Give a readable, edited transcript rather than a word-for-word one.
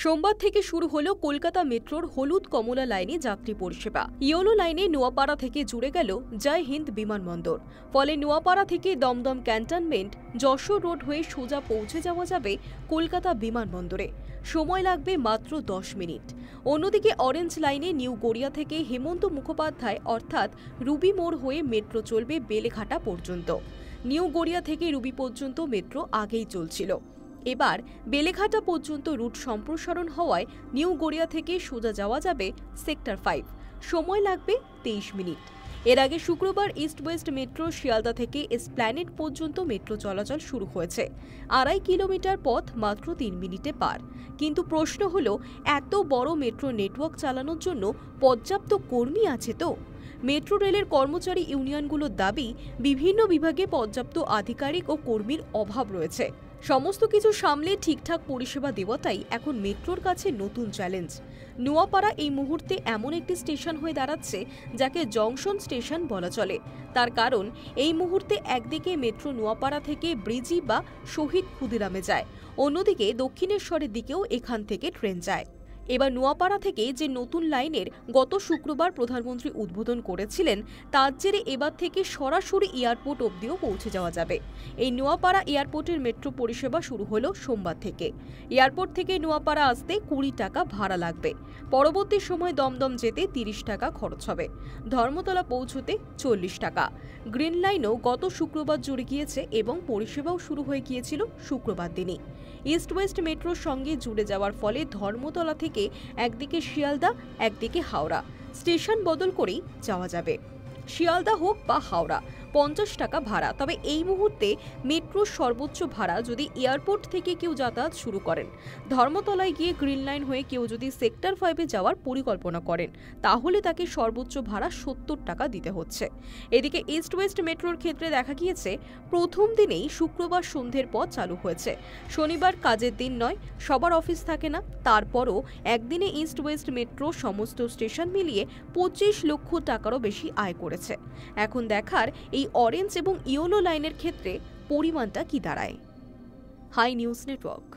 সোমবার থেকে শুরু হলো কলকাতা মেট্রোর হলুদ কমলা লাইনে যাত্রী পরিষেবা। ইয়েলো লাইনে নোয়াপাড়া থেকে জুড়ে গেল জয় হিন্দ বিমানবন্দর। ফলে নোয়াপাড়া থেকে দমদম ক্যান্টনমেন্ট যশোর রোড হয়ে সোজা পৌঁছে যাওয়া যাবে কলকাতা বিমানবন্দরে। সময় লাগবে মাত্র 10 মিনিট। অন্যদিকে অরেঞ্জ লাইনে নিউ গড়িয়া থেকে হেমন্ত মুখোপাধ্যায় অর্থাৎ রুবি মোড় হয়ে মেট্রো চলবে বেলেঘাটা পর্যন্ত। নিউ গড়িয়া থেকে রুবি পর্যন্ত মেট্রো আগেই চলছিল। এবার বেলেঘাটা পর্যন্ত রুট সম্প্রসারণ হওয়ায় নিউ গড়িয়া থেকে সোজা যাওয়া যাবে সেক্টর 5। সময় লাগবে 23 মিনিট। এর আগে শুক্রবার ইস্ট ওয়েস্ট মেট্রো শিয়ালদা থেকে এসপ্ল্যানেড পর্যন্ত মেট্রো চলাচল শুরু হয়েছে। 2.5 কিলোমিটার পথ মাত্র 3 মিনিটে পার। কিন্তু প্রশ্ন হলো, এত বড় মেট্রো নেটওয়ার্ক চালানোর জন্য পর্যাপ্ত কর্মী আছে তো? মেট্রো রেলের কর্মচারী ইউনিয়নগুলোর দাবি, বিভিন্ন বিভাগে পর্যাপ্ত আধিকারিক ও কর্মীর অভাব রয়েছে। সমস্ত কিছু সামলে ঠিকঠাক পরিষেবা দেওয়াটাই এখন মেট্রোর কাছে নতুন চ্যালেঞ্জ। নোয়াপাড়া এই মুহূর্তে এমন একটি স্টেশন হয়ে দাঁড়াচ্ছে যাকে জংশন স্টেশন বলা চলে। তার কারণ, এই মুহূর্তে একদিকে মেট্রো নোয়াপাড়া থেকে ব্রিজি বা শহীদ ক্ষুদিরামে যায়, অন্যদিকে দক্ষিণেশ্বরের দিকেও এখান থেকে ট্রেন যায়। এবার নোয়াপাড়া থেকে যে নতুন লাইনের গত শুক্রবার প্রধানমন্ত্রী উদ্বোধন করেছিলেন, তার জেরে এবার থেকে সরাসরি এয়ারপোর্ট অবধিও পৌঁছে যাওয়া যাবে। এই নোয়াপাড়া এয়ারপোর্টের মেট্রো পরিষেবা শুরু হলো সোমবার থেকে। এয়ারপোর্ট থেকে নোয়াপাড়া আসতে 20 টাকা ভাড়া লাগবে। পরবর্তী সময় দমদম যেতে 30 টাকা খরচ হবে। ধর্মতলা পৌঁছতে 40 টাকা। গ্রিন লাইনও গত শুক্রবার জুড়ে গিয়েছে এবং পরিষেবাও শুরু হয়ে গিয়েছিল শুক্রবার দিনই। ইস্ট ওয়েস্ট মেট্রোর সঙ্গে জুড়ে যাওয়ার ফলে ধর্মতলা থেকে একদিকে শিয়ালদা, একদিকে হাওড়া স্টেশন বদল করেই যাওয়া যাবে। শিয়ালদা হোক বা হাওড়া 50 টাকা ভাড়া। তবে এই মুহূর্তে মেট্রোর সর্বোচ্চ ভাড়া যদি এয়ারপোর্ট থেকে কেউ যাতায়াত শুরু করেন, ধর্মতলায় গিয়ে গ্রিন লাইন হয়ে কেউ যদি সেক্টর 5-এ যাওয়ার পরিকল্পনা করেন, তাহলে তাকে সর্বোচ্চ ভাড়া 70 টাকা দিতে হচ্ছে। এদিকে ইস্ট ওয়েস্ট মেট্রোর ক্ষেত্রে দেখা গিয়েছে, প্রথম দিনেই শুক্রবার সন্ধ্যের পর চালু হয়েছে। শনিবার কাজের দিন নয়, সবার অফিস থাকে না, তারপরও একদিনে ইস্ট ওয়েস্ট মেট্রো সমস্ত স্টেশন মিলিয়ে 25 লক্ষ টাকারও বেশি আয় করেছে। এখন দেখার এই অরেঞ্জ এবং ইয়েলো লাইনের ক্ষেত্রে পরিমাণটা কি দাঁড়ায়। Hi news network.